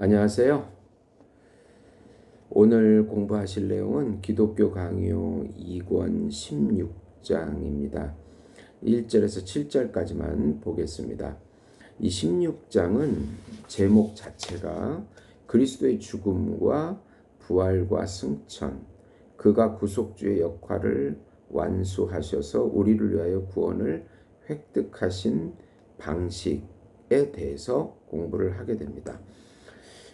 안녕하세요. 오늘 공부하실 내용은 기독교 강요 2권 16장입니다. 1절에서 7절까지만 보겠습니다. 이 16장은 제목 자체가 그리스도의 죽음과 부활과 승천, 그가 구속주의 역할을 완수하셔서 우리를 위하여 구원을 획득하신 방식에 대해서 공부를 하게 됩니다.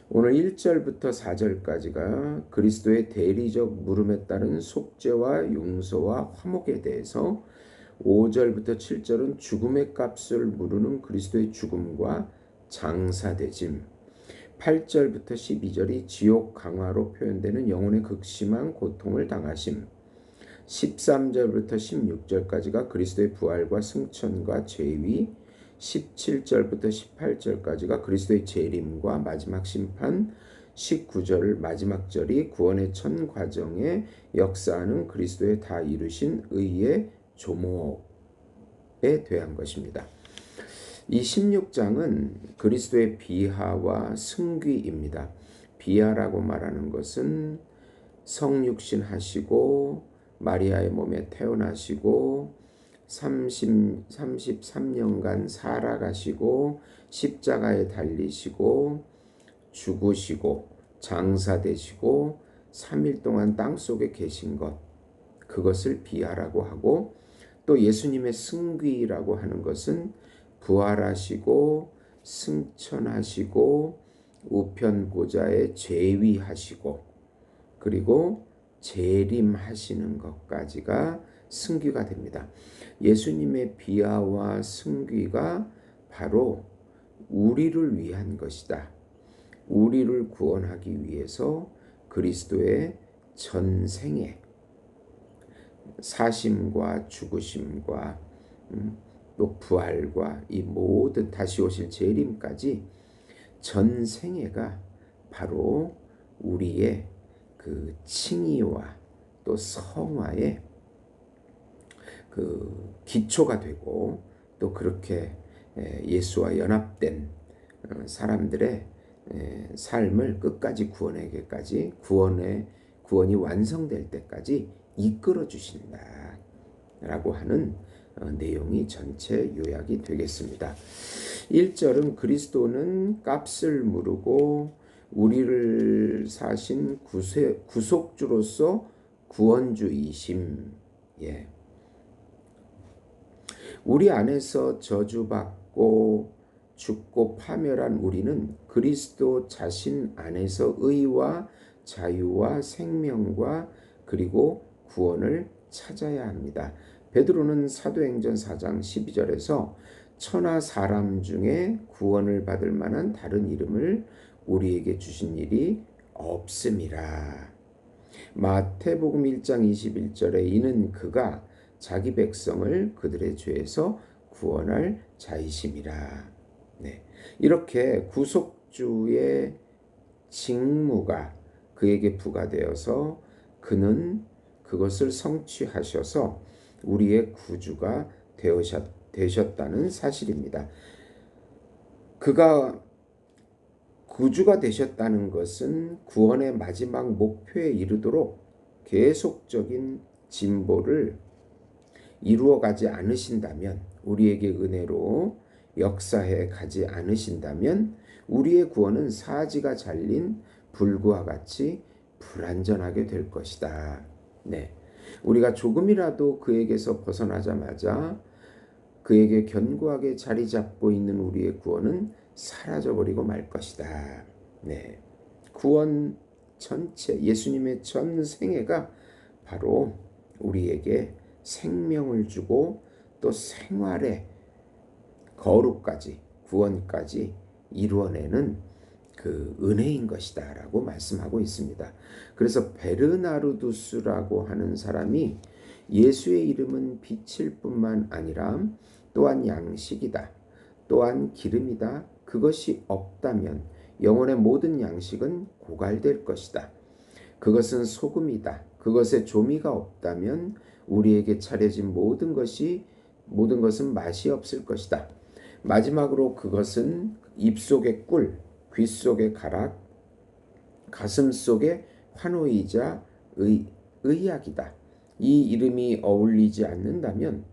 오늘 1절부터 4절까지가 그리스도의 대리적 물음에 따른 속죄와 용서와 화목에 대해서, 5절부터 7절은 죽음의 값을 물으는 그리스도의 죽음과 장사되짐, 8절부터 12절이 지옥 강화로 표현되는 영혼의 극심한 고통을 당하심, 13절부터 16절까지가 그리스도의 부활과 승천과 죄위, 17절부터 18절까지가 그리스도의 재림과 마지막 심판, 19절 마지막 절이 구원의 천 과정에 역사하는 그리스도의 다 이루신 의의 조목에 대한 것입니다. 이 16장은 그리스도의 비하와 승귀입니다. 비하라고 말하는 것은 성육신 하시고 마리아의 몸에 태어나시고 33년간 살아가시고 십자가에 달리시고 죽으시고 장사되시고 3일 동안 땅속에 계신 것, 그것을 비하라고 하고, 또 예수님의 승귀라고 하는 것은 부활하시고 승천하시고 우편 보좌에 재위하시고 그리고 재림하시는 것까지가 승귀가 됩니다. 예수님의 비하와 승귀가 바로 우리를 위한 것이다. 우리를 구원하기 위해서 그리스도의 전생에 사심과 죽으심과 또 부활과 이 모든 다시 오실 재림까지 전생애가 바로 우리의 그 칭의와 또 성화의 그 기초가 되고, 또 그렇게 예수와 연합된 사람들의 삶을 끝까지 구원에게까지 구원이 완성될 때까지 이끌어 주신다라고 하는 내용이 전체 요약이 되겠습니다. 1절은 그리스도는 값을 물으고 우리를 사신 구속주로서 구원주이심. 우리 안에서 저주받고 죽고 파멸한 우리는 그리스도 자신 안에서 의와 자유와 생명과 그리고 구원을 찾아야 합니다. 베드로는 사도행전 4장 12절에서 천하 사람 중에 구원을 받을 만한 다른 이름을 우리에게 주신 일이 없음이라. 마태복음 1장 21절에 이는 그가 자기 백성을 그들의 죄에서 구원할 자이심이라. 이렇게 구속주의 직무가 그에게 부과되어서 그는 그것을 성취하셔서 우리의 구주가 되셨다는 사실입니다. 그가 구주가 되셨다는 것은 구원의 마지막 목표에 이르도록 계속적인 진보를 이루어가지 않으신다면, 우리에게 은혜로 역사해 가지 않으신다면 우리의 구원은 사지가 잘린 불구와 같이 불완전하게 될 것이다. 우리가 조금이라도 그에게서 벗어나자마자 그에게 견고하게 자리 잡고 있는 우리의 구원은 사라져버리고 말 것이다. 구원 전체, 예수님의 전 생애가 바로 우리에게 생명을 주고 또 생활의 거룩까지 구원까지 이루어내는 그 은혜인 것이다 라고 말씀하고 있습니다. 그래서 베르나르두스라고 하는 사람이 예수의 이름은 빛일 뿐만 아니라 또한 양식이다, 또한 기름이다. 그것이 없다면 영혼의 모든 양식은 고갈될 것이다. 그것은 소금이다. 그것의 조미가 없다면 우리에게 차려진 모든 것은 맛이 없을 것이다. 마지막으로 그것은 입속의 꿀, 귀 속의 가락, 가슴 속의 환호이자 의학이다. 이 이름이 어울리지 않는다면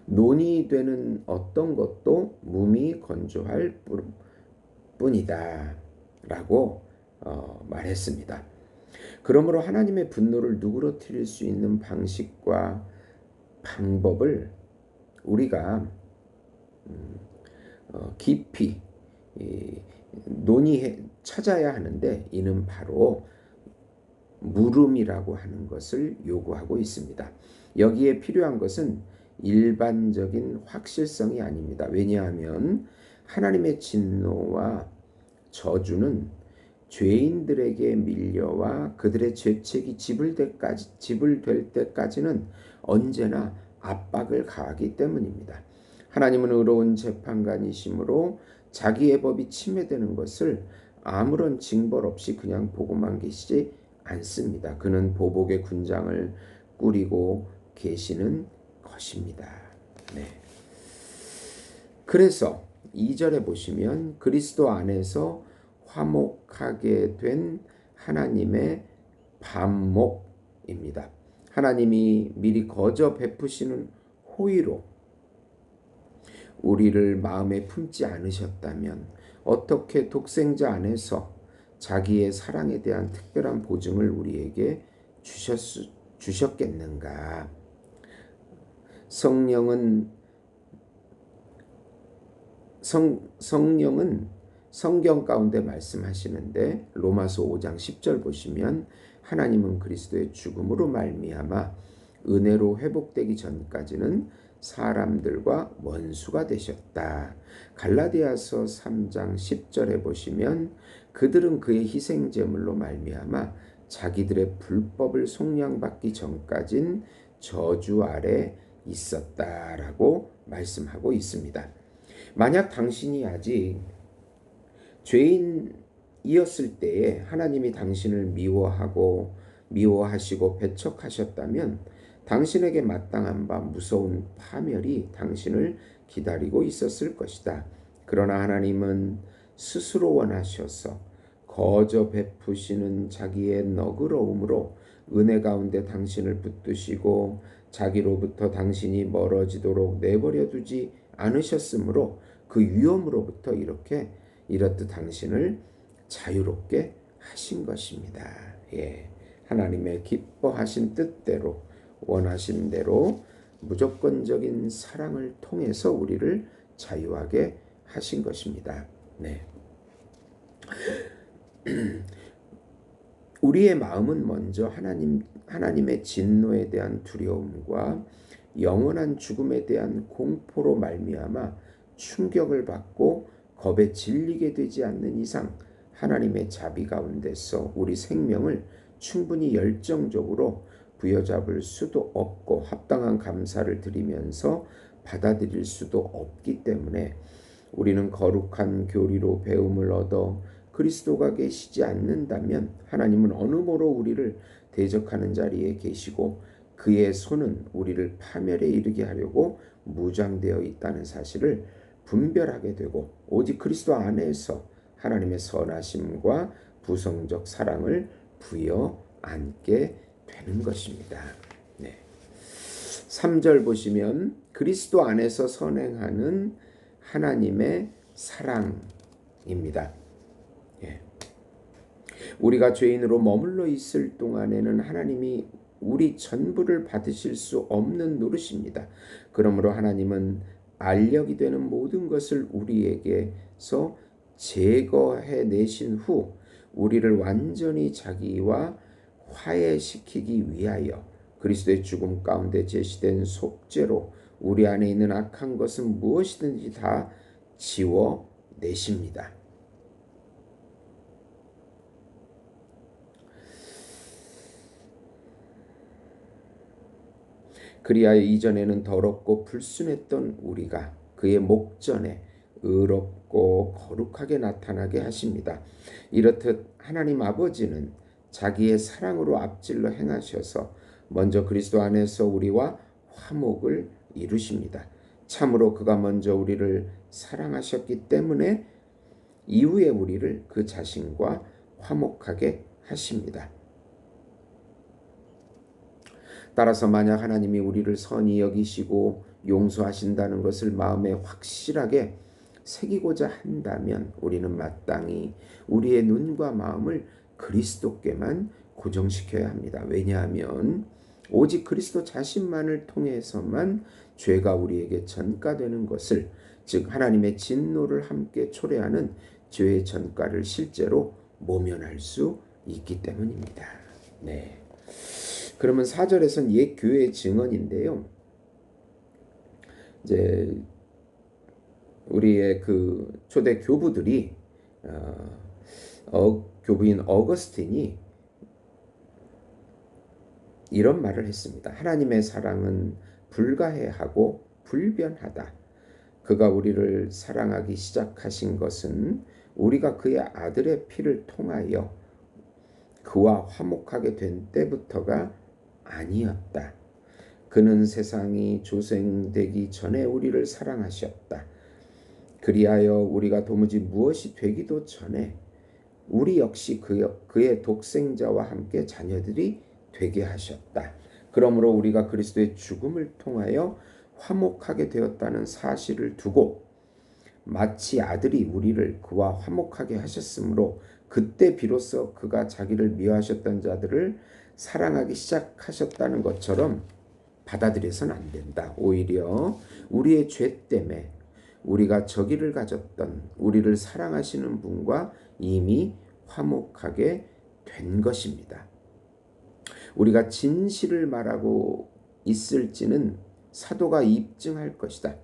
논의되는 어떤 것도 몸이 건조할 뿐이다 라고 말했습니다. 그러므로 하나님의 분노를 누그러뜨릴 수 있는 방식과 방법을 우리가 깊이 논의해 찾아야 하는데, 이는 바로 물음이라고 하는 것을 요구하고 있습니다. 여기에 필요한 것은 일반적인 확실성이 아닙니다. 왜냐하면 하나님의 진노와 저주는 죄인들에게 밀려와 그들의 죄책이 지불될 때까지는 언제나 압박을 가하기 때문입니다. 하나님은 의로운 재판관이시므로 자기의 법이 침해되는 것을 아무런 징벌 없이 그냥 보고만 계시지 않습니다. 그는 보복의 군장을 꾸리고 계시는 것입니다. 네. 그래서 2절에 보시면 그리스도 안에서 화목하게 된 하나님의 반목입니다. 하나님이 미리 거저 베푸시는 호의로 우리를 마음에 품지 않으셨다면 어떻게 독생자 안에서 자기의 사랑에 대한 특별한 보증을 우리에게 주셨겠는가? 성령은 성경 가운데 말씀하시는데, 로마서 5장 10절 보시면 하나님은 그리스도의 죽음으로 말미암아 은혜로 회복되기 전까지는 사람들과 원수가 되셨다. 갈라디아서 3장 10절에 보시면 그들은 그의 희생 제물로 말미암아 자기들의 불법을 속량받기 전까진 저주 아래 있었다라고 말씀하고 있습니다. 만약 당신이 아직 죄인이었을 때에 하나님이 당신을 미워하시고 배척하셨다면 당신에게 마땅한 바 무서운 파멸이 당신을 기다리고 있었을 것이다. 그러나 하나님은 스스로 원하셔서 거저 베푸시는 자기의 너그러움으로 은혜 가운데 당신을 붙드시고 자기로부터 당신이 멀어지도록 내버려 두지 않으셨으므로 그 위험으로부터 이렇듯 당신을 자유롭게 하신 것입니다. 예, 하나님의 기뻐하신 뜻대로 원하신 대로 무조건적인 사랑을 통해서 우리를 자유하게 하신 것입니다. 네. 우리의 마음은 먼저 하나님의 진노에 대한 두려움과 영원한 죽음에 대한 공포로 말미암아 충격을 받고 겁에 질리게 되지 않는 이상 하나님의 자비 가운데서 우리 생명을 충분히 열정적으로 부여잡을 수도 없고 합당한 감사를 드리면서 받아들일 수도 없기 때문에 우리는 거룩한 교리로 배움을 얻어 그리스도가 계시지 않는다면 하나님은 어느 모로 우리를 대적하는 자리에 계시고 그의 손은 우리를 파멸에 이르게 하려고 무장되어 있다는 사실을 분별하게 되고 오직 그리스도 안에서 하나님의 선하심과 부성적 사랑을 부여 안게 되는 것입니다. 네. 3절 보시면 그리스도 안에서 선행하는 하나님의 사랑입니다. 예. 우리가 죄인으로 머물러 있을 동안에는 하나님이 우리 전부를 받으실 수 없는 노릇입니다. 그러므로 하나님은 알력이 되는 모든 것을 우리에게서 제거해 내신 후 우리를 완전히 자기와 화해시키기 위하여 그리스도의 죽음 가운데 제시된 속죄로 우리 안에 있는 악한 것은 무엇이든지 다 지워 내십니다. 그리하여 이전에는 더럽고 불순했던 우리가 그의 목전에 의롭고 거룩하게 나타나게 하십니다. 이렇듯 하나님 아버지는 자기의 사랑으로 앞질러 행하셔서 먼저 그리스도 안에서 우리와 화목을 이루십니다. 참으로 그가 먼저 우리를 사랑하셨기 때문에 이후에 우리를 그 자신과 화목하게 하십니다. 따라서 만약 하나님이 우리를 선히 여기시고 용서하신다는 것을 마음에 확실하게 새기고자 한다면 우리는 마땅히 우리의 눈과 마음을 그리스도께만 고정시켜야 합니다. 왜냐하면 오직 그리스도 자신만을 통해서만 죄가 우리에게 전가되는 것을, 즉 하나님의 진노를 함께 초래하는 죄의 전가를 실제로 모면할 수 있기 때문입니다. 네. 그러면 4절에서는 옛 교회의 증언인데요. 이제 우리의 그 초대 교부들이 교부인 어거스틴이 이런 말을 했습니다. 하나님의 사랑은 불가해하고 불변하다. 그가 우리를 사랑하기 시작하신 것은 우리가 그의 아들의 피를 통하여 그와 화목하게 된 때부터가 아니었다. 그는 세상이 조생되기 전에 우리를 사랑하셨다. 그리하여 우리가 도무지 무엇이 되기도 전에 우리 역시 그의 독생자와 함께 자녀들이 되게 하셨다. 그러므로 우리가 그리스도의 죽음을 통하여 화목하게 되었다는 사실을 두고 마치 아들이 우리를 그와 화목하게 하셨으므로 그때 비로소 그가 자기를 미워하셨던 자들을 사랑하기 시작하셨다는 것처럼 받아들여서는 안 된다. 오히려 우리의 죄 때문에 우리가 적의를 가졌던 우리를 사랑하시는 분과 이미 화목하게 된 것입니다. 우리가 진실을 말하고 있을지는 사도가 입증할 것이다.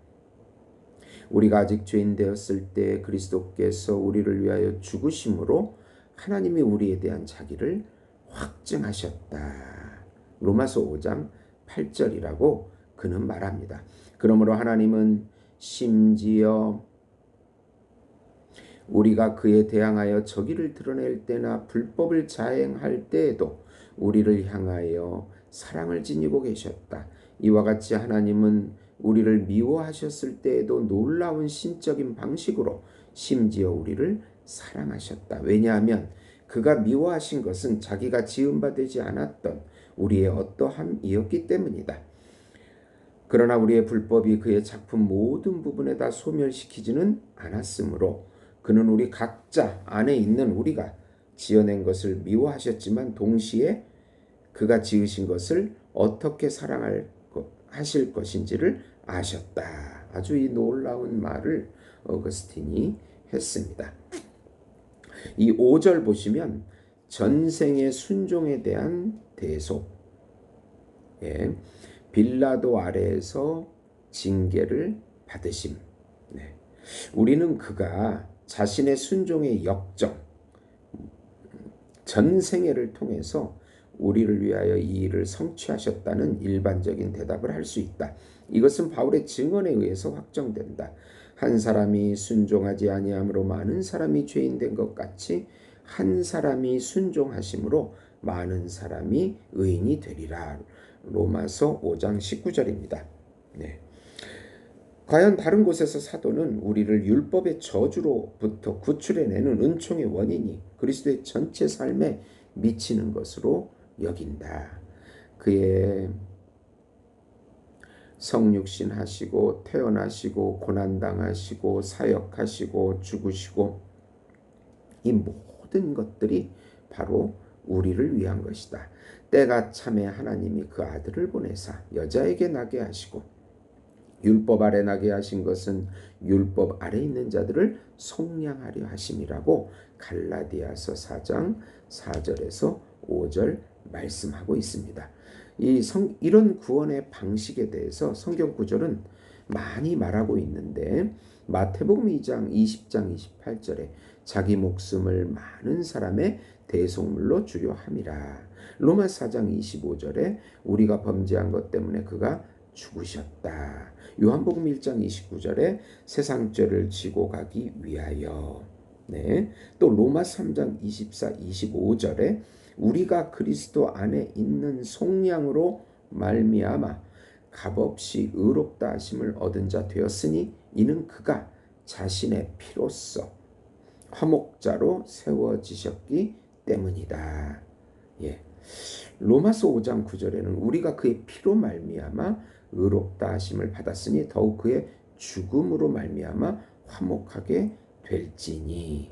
우리가 아직 죄인 되었을 때 그리스도께서 우리를 위하여 죽으심으로 하나님이 우리에 대한 자기를 확증하셨다. 로마서 5장 8절이라고 그는 말합니다. 그러므로 하나님은 심지어 우리가 그에 대항하여 적의를 드러낼 때나 불법을 자행할 때에도 우리를 향하여 사랑을 지니고 계셨다. 이와 같이 하나님은 우리를 미워하셨을 때에도 놀라운 신적인 방식으로 심지어 우리를 사랑하셨다. 왜냐하면 그가 미워하신 것은 자기가 지은 바 되지 않았던 우리의 어떠함이었기 때문이다. 그러나 우리의 불법이 그의 작품 모든 부분에다 소멸시키지는 않았으므로 그는 우리 각자 안에 있는 우리가 지어낸 것을 미워하셨지만 동시에 그가 지으신 것을 어떻게 사랑하실 것인지를 아셨다. 아주 이 놀라운 말을 어거스틴이 했습니다. 이 5절 보시면 전생의 순종에 대한 대소, 빌라도 아래에서 징계를 받으심. 우리는 그가 자신의 순종의 역정, 전생애를 통해서 우리를 위하여 이 일을 성취하셨다는 일반적인 대답을 할 수 있다. 이것은 바울의 증언에 의해서 확정된다. 한 사람이 순종하지 아니함으로 많은 사람이 죄인 된 것 같이 한 사람이 순종하심으로 많은 사람이 의인이 되리라. 로마서 5장 19절입니다. 과연 다른 곳에서 사도는 우리를 율법의 저주로부터 구출해내는 은총의 원인이 그리스도의 전체 삶에 미치는 것으로 여긴다. 그의 성육신 하시고 태어나시고 고난당하시고 사역하시고 죽으시고 이 모든 것들이 바로 우리를 위한 것이다. 때가 참에 하나님이 그 아들을 보내사 여자에게 나게 하시고 율법 아래 나게 하신 것은 율법 아래 있는 자들을 속량하려 하심이라고 갈라디아서 4장 4절에서 5절 말씀하고 있습니다. 이런 구원의 방식에 대해서 성경 구절은 많이 말하고 있는데 마태복음 2장 20장 28절에 자기 목숨을 많은 사람의 대속물로 주려 함이라. 로마 4장 25절에 우리가 범죄한 것 때문에 그가 죽으셨다. 요한복음 1장 29절에 세상 죄를 지고 가기 위하여. 또 로마 3장 24, 25절에 우리가 그리스도 안에 있는 속량으로 말미암아 값없이 의롭다 하심을 얻은 자 되었으니 이는 그가 자신의 피로써 화목자로 세워지셨기 때문이다. 예. 로마서 5장 9절에는 우리가 그의 피로 말미암아 의롭다 하심을 받았으니 더욱 그의 죽음으로 말미암아 화목하게 될지니.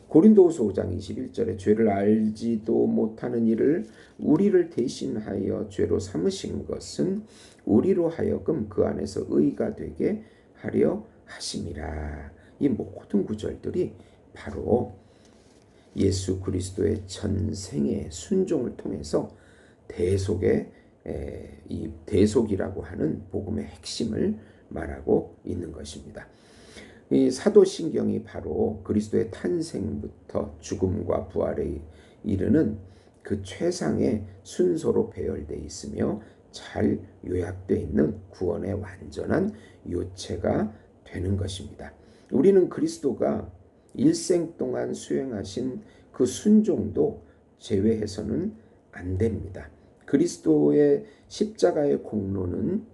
고린도후서 5장 21절에 죄를 알지도 못하는 이를 우리를 대신하여 죄로 삼으신 것은 우리로 하여금 그 안에서 의가 되게 하려 하심이라. 이 모든 구절들이 바로 예수 그리스도의 전생의 순종을 통해서 이 대속이라고 하는 복음의 핵심을 말하고 있는 것입니다. 이 사도신경이 바로 그리스도의 탄생부터 죽음과 부활에 이르는 그 최상의 순서로 배열되어 있으며 잘 요약되어 있는 구원의 완전한 요체가 되는 것입니다. 우리는 그리스도가 일생 동안 수행하신 그 순종도 제외해서는 안 됩니다. 그리스도의 십자가의 공로는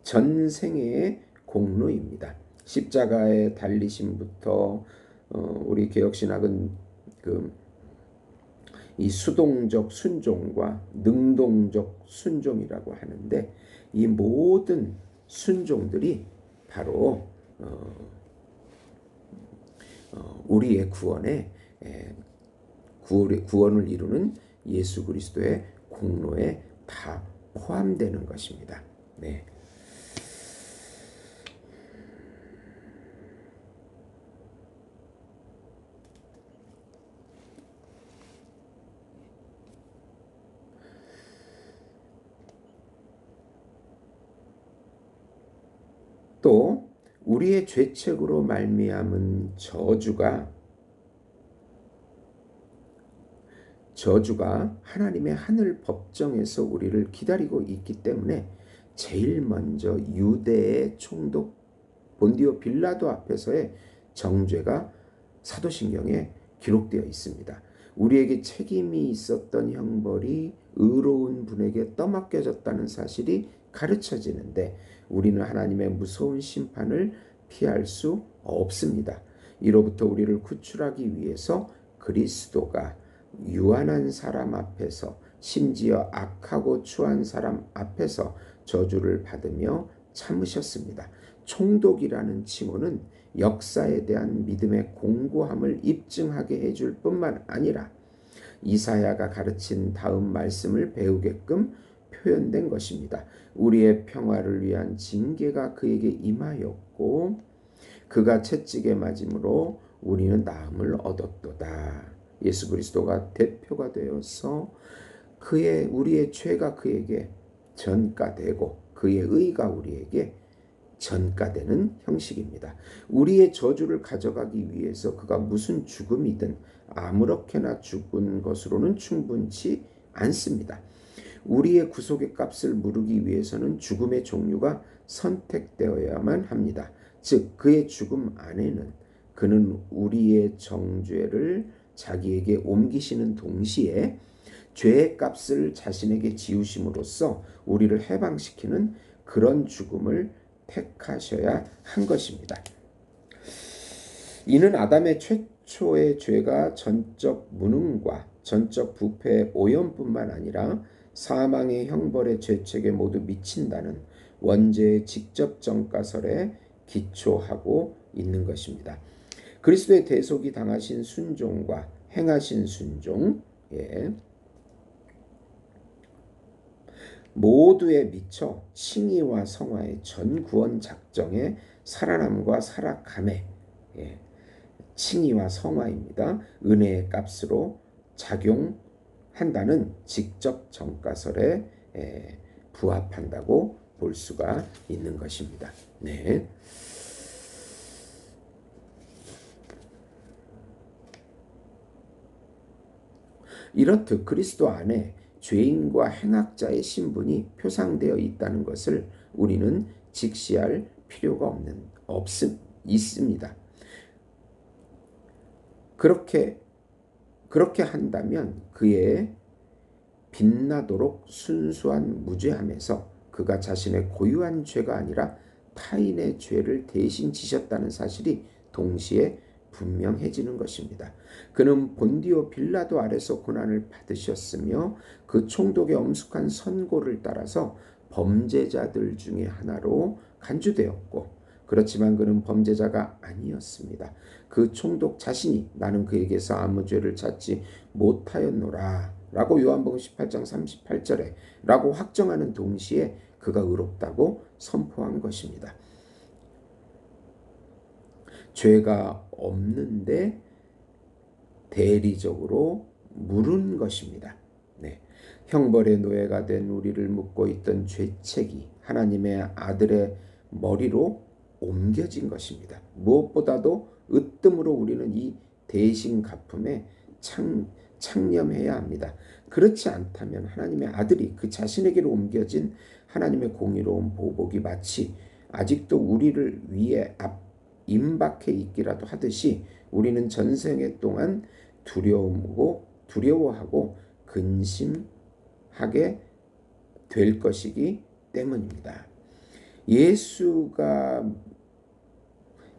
전생애의 공로입니다. 십자가의 달리심부터 우리 개혁신학은 이 수동적 순종과 능동적 순종이라고 하는데 이 모든 순종들이 바로 우리의 구원을 이루는 예수 그리스도의 공로에 다 포함되는 것입니다. 네. 또 우리의 죄책으로 말미암은 저주가 하나님의 하늘 법정에서 우리를 기다리고 있기 때문에 제일 먼저 유대의 총독 본디오 빌라도 앞에서의 정죄가 사도신경에 기록되어 있습니다. 우리에게 책임이 있었던 형벌이 의로운 분에게 떠맡겨졌다는 사실이 가르쳐지는데 우리는 하나님의 무서운 심판을 피할 수 없습니다. 이로부터 우리를 구출하기 위해서 그리스도가 유한한 사람 앞에서 심지어 악하고 추한 사람 앞에서 저주를 받으며 참으셨습니다. 총독이라는 칭호는 역사에 대한 믿음의 공고함을 입증하게 해줄 뿐만 아니라 이사야가 가르친 다음 말씀을 배우게끔 표현된 것입니다. 우리의 평화를 위한 징계가 그에게 임하였고 그가 채찍에 맞음으로 우리는 나음을 얻었도다. 예수 그리스도가 대표가 되어서 우리의 죄가 그에게 전가되고 그의 의가 우리에게 전가되는 형식입니다. 우리의 저주를 가져가기 위해서 그가 무슨 죽음이든 아무렇게나 죽은 것으로는 충분치 않습니다. 우리의 구속의 값을 물기 위해서는 죽음의 종류가 선택되어야만 합니다. 즉 그의 죽음 안에는 그는 우리의 정죄를 자기에게 옮기시는 동시에 죄의 값을 자신에게 지우심으로써 우리를 해방시키는 그런 죽음을 택하셔야 한 것입니다. 이는 아담의 최초의 죄가 전적 무능과 전적 부패의 오염뿐만 아니라 사망의 형벌의 죄책에 모두 미친다는 원죄의 직접 전가설에 기초하고 있는 것입니다. 그리스도의 대속이 당하신 순종과 행하신 순종, 모두에 미쳐 칭의와 성화의 전 구원 작정의 살아남과 살아감에 칭의와 성화입니다. 은혜의 값으로 작용한다는 직접 전가설에 부합한다고 볼 수가 있는 것입니다. 네. 이렇듯 그리스도 안에 죄인과 행악자의 신분이 표상되어 있다는 것을 우리는 직시할 필요가 있습니다. 그렇게 한다면 그의 빛나도록 순수한 무죄함에서 그가 자신의 고유한 죄가 아니라 타인의 죄를 대신 지셨다는 사실이 동시에 분명해지는 것입니다. 그는 본디오 빌라도 아래서 고난을 받으셨으며 그 총독의 엄숙한 선고를 따라서 범죄자들 중에 하나로 간주되었고, 그렇지만 그는 범죄자가 아니었습니다. 그 총독 자신이 나는 그에게서 아무 죄를 찾지 못하였노라 라고 요한복음 18장 38절에 라고 확정하는 동시에 그가 의롭다고 선포한 것입니다. 죄가 없는데 대리적으로 물은 것입니다. 네. 형벌의 노예가 된 우리를 묶고 있던 죄책이 하나님의 아들의 머리로 옮겨진 것입니다. 무엇보다도 으뜸으로 우리는 이 대신 갚음에 창념해야 합니다. 그렇지 않다면 하나님의 아들이 그 자신에게로 옮겨진 하나님의 공의로운 보복이 마치 아직도 우리를 위해 임박해 있기라도 하듯이 우리는 전생애 동안 두려워하고 근심하게 될 것이기 때문입니다.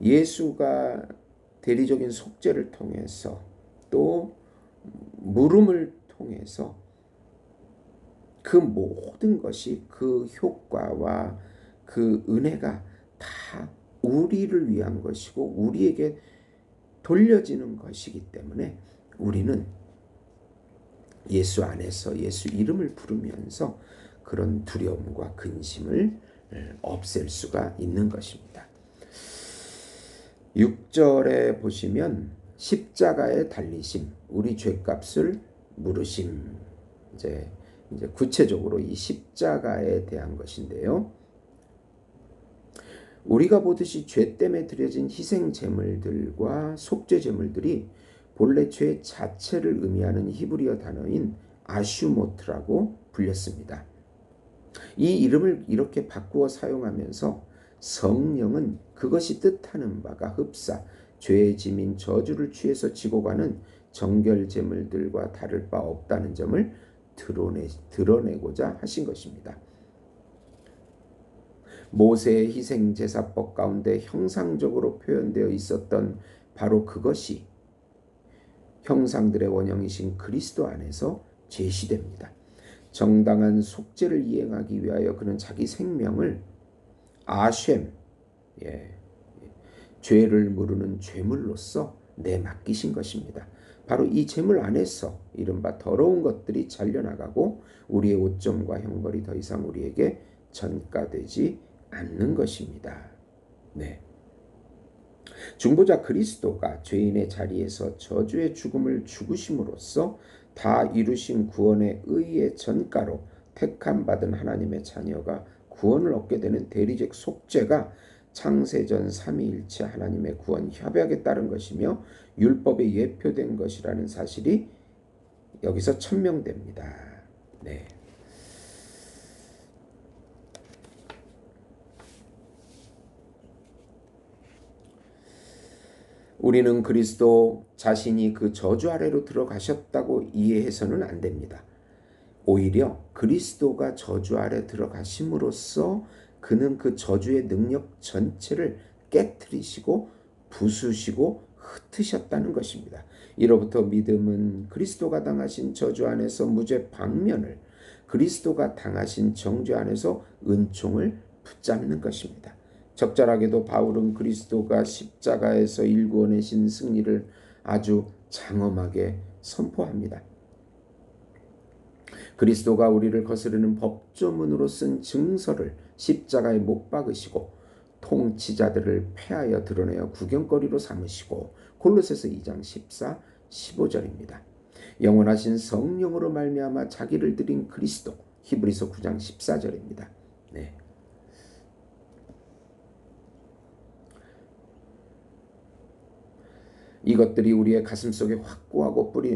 예수가 대리적인 속죄를 통해서 또 물음을 통해서 그 모든 것이 그 효과와 그 은혜가 다 우리를 위한 것이고 우리에게 돌려지는 것이기 때문에 우리는 예수 안에서 예수 이름을 부르면서 그런 두려움과 근심을 없앨 수가 있는 것입니다. 6절에 보시면 십자가에 달리심, 우리 죄값을 물으심, 이제 구체적으로 이 십자가에 대한 것인데요. 우리가 보듯이 죄 때문에 드려진 희생 제물들과 속죄 제물들이 본래 죄 자체를 의미하는 히브리어 단어인 아슈모트라고 불렸습니다. 이 이름을 이렇게 바꾸어 사용하면서 성령은 그것이 뜻하는 바가 흡사 죄의 짐인 저주를 취해서 지고 가는 정결 제물들과 다를 바 없다는 점을 드러내고자 하신 것입니다. 모세의 희생제사법 가운데 형상적으로 표현되어 있었던 바로 그것이 형상들의 원형이신 그리스도 안에서 제시됩니다. 정당한 속죄를 이행하기 위하여 그는 자기 생명을 아셴, 죄를 물으는 죄물로서 내맡기신 것입니다. 바로 이 제물 안에서 이른바 더러운 것들이 잘려나가고 우리의 오점과 형벌이 더 이상 우리에게 전가되지 않는 것입니다. 네. 중보자 그리스도가 죄인의 자리에서 저주의 죽음을 죽으심으로써 다 이루신 구원의 의의 전가로 택함받은 하나님의 자녀가 구원을 얻게 되는 대리적 속죄가 창세전 삼위일체 하나님의 구원 협약에 따른 것이며 율법에 예표된 것이라는 사실이 여기서 천명됩니다. 네. 우리는 그리스도 자신이 그 저주 아래로 들어가셨다고 이해해서는 안 됩니다. 오히려 그리스도가 저주 아래 들어가심으로써 그는 그 저주의 능력 전체를 깨트리시고 부수시고 흩으셨다는 것입니다. 이로부터 믿음은 그리스도가 당하신 저주 안에서 무죄 방면을, 그리스도가 당하신 정죄 안에서 은총을 붙잡는 것입니다. 적절하게도 바울은 그리스도가 십자가에서 일구어내신 승리를 아주 장엄하게 선포합니다. 그리스도가 우리를 거스르는 법조문으로 쓴 증서를 십자가에 못 박으시고 통치자들을 패하여 드러내어 구경거리로 삼으시고 골로새서 2장 14, 15절입니다. 영원하신 성령으로 말미암아 자기를 드린 그리스도 히브리서 9장 14절입니다. 네. 이것들이 우리의 가슴속에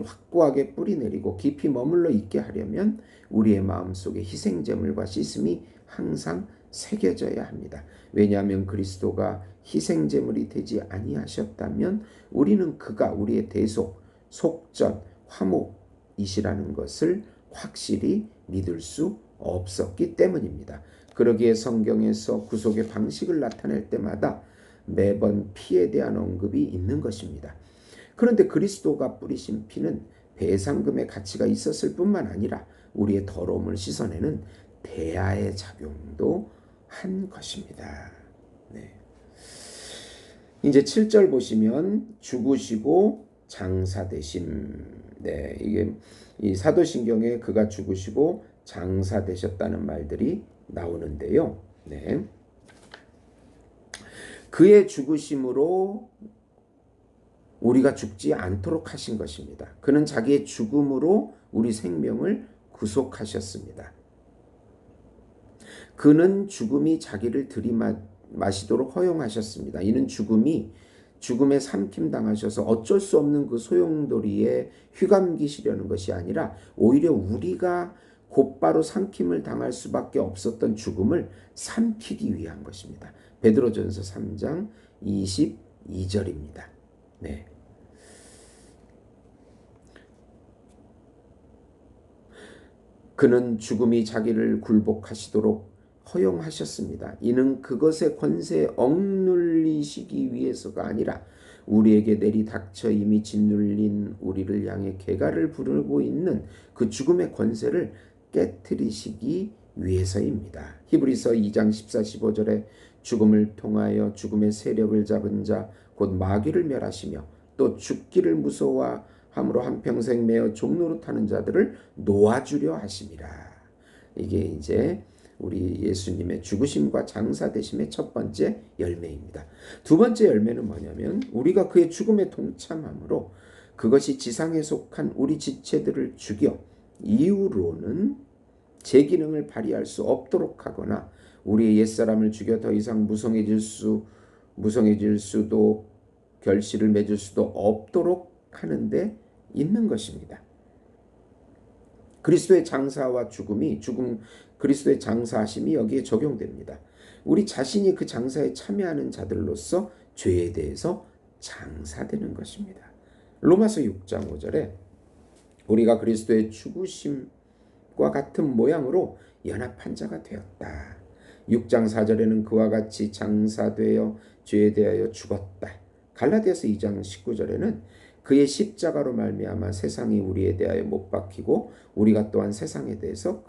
확고하게 뿌리내리고 깊이 머물러 있게 하려면 우리의 마음속에 희생제물과 씻음이 항상 새겨져야 합니다. 왜냐하면 그리스도가 희생제물이 되지 아니하셨다면 우리는 그가 우리의 대속, 속전, 화목이시라는 것을 확실히 믿을 수 없었기 때문입니다. 그러기에 성경에서 구속의 방식을 나타낼 때마다 매번 피에 대한 언급이 있는 것입니다. 그런데 그리스도가 뿌리신 피는 배상금의 가치가 있었을 뿐만 아니라 우리의 더러움을 씻어내는 대야의 작용도 한 것입니다. 네. 이제 7절 보시면 죽으시고 장사되심. 네, 이게 이 사도신경에 그가 죽으시고 장사되셨다는 말들이 나오는데요. 네. 그의 죽으심으로 우리가 죽지 않도록 하신 것입니다. 그는 자기의 죽음으로 우리 생명을 구속하셨습니다. 그는 죽음이 자기를 들이마시도록 허용하셨습니다. 이는 죽음에 삼킴당하셔서 어쩔 수 없는 그 소용돌이에 휘감기시려는 것이 아니라 오히려 우리가 곧바로 삼킴을 당할 수밖에 없었던 죽음을 삼키기 위한 것입니다. 베드로전서 3장 22절입니다. 네. 그는 죽음이 자기를 굴복하시도록 허용하셨습니다. 이는 그것의 권세에 억눌리시기 위해서가 아니라 우리에게 내리닥쳐 이미 짓눌린 우리를 향해 개가를 부르고 있는 그 죽음의 권세를 깨뜨리시기 위해서입니다. 히브리서 2장 14, 15절에 죽음을 통하여 죽음의 세력을 잡은 자 곧 마귀를 멸하시며 또 죽기를 무서워함으로 한평생 매어 종노릇하는 자들을 놓아주려 하심이라. 이게 이제 우리 예수님의 죽으심과 장사되심의 첫 번째 열매입니다. 두 번째 열매는 뭐냐면 우리가 그의 죽음에 동참함으로 그것이 지상에 속한 우리 지체들을 죽여 이후로는 제 기능을 발휘할 수 없도록 하거나 우리의 옛사람을 죽여 더 이상 무성해질 수도 결실을 맺을 수도 없도록 하는데 있는 것입니다. 그리스도의 장사와 그리스도의 장사하심이 여기에 적용됩니다. 우리 자신이 그 장사에 참여하는 자들로서 죄에 대해서 장사되는 것입니다. 로마서 6장 5절에 우리가 그리스도의 죽으심과 같은 모양으로 연합한 자가 되었다. 6장 4절에는 그와 같이 장사되어 죄에 대하여 죽었다. 갈라디아서 2장 19절에는 그의 십자가로 말미암아 세상이 우리에 대하여 못 박히고 우리가 또한 세상에 대해서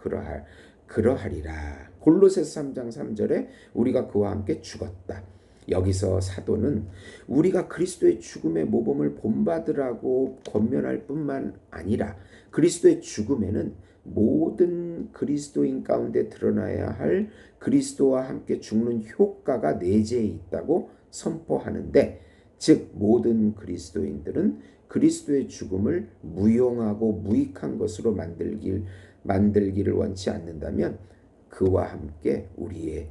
그러하리라. 골로새서 3장 3절에 우리가 그와 함께 죽었다. 여기서 사도는 우리가 그리스도의 죽음의 모범을 본받으라고 권면할 뿐만 아니라 그리스도의 죽음에는 모든 그리스도인 가운데 드러나야 할 그리스도와 함께 죽는 효과가 내재해 있다고 선포하는데, 즉 모든 그리스도인들은 그리스도의 죽음을 무용하고 무익한 것으로 만들기를 원치 않는다면 그와 함께 우리의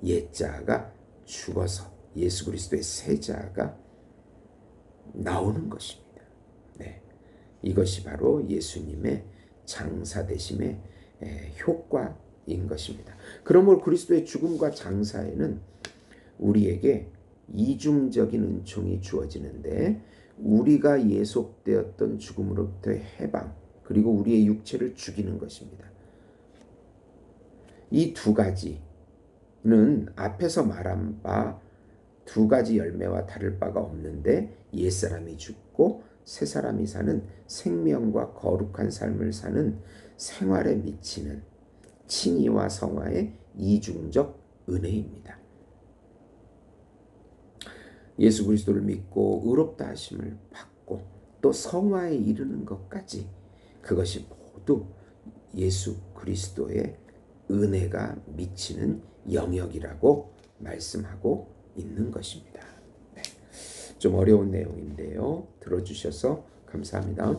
옛자가 죽어서 예수 그리스도의 새 자가 나오는 것입니다. 네, 이것이 바로 예수님의 장사되심의 효과인 것입니다. 그러므로 그리스도의 죽음과 장사에는 우리에게 이중적인 은총이 주어지는데, 우리가 예속되었던 죽음으로부터의 해방, 그리고 우리의 육체를 죽이는 것입니다. 이 두 가지는 앞에서 말한 바 두 가지 열매와 다를 바가 없는데, 옛사람이 죽고 새사람이 사는 생명과 거룩한 삶을 사는 생활에 미치는 칭의와 성화의 이중적 은혜입니다. 예수 그리스도를 믿고 의롭다 하심을 받고 또 성화에 이르는 것까지, 그것이 모두 예수 그리스도의 은혜가 미치는 영역이라고 말씀하고 있는 것입니다. 네, 좀 어려운 내용인데요. 들어주셔서 감사합니다.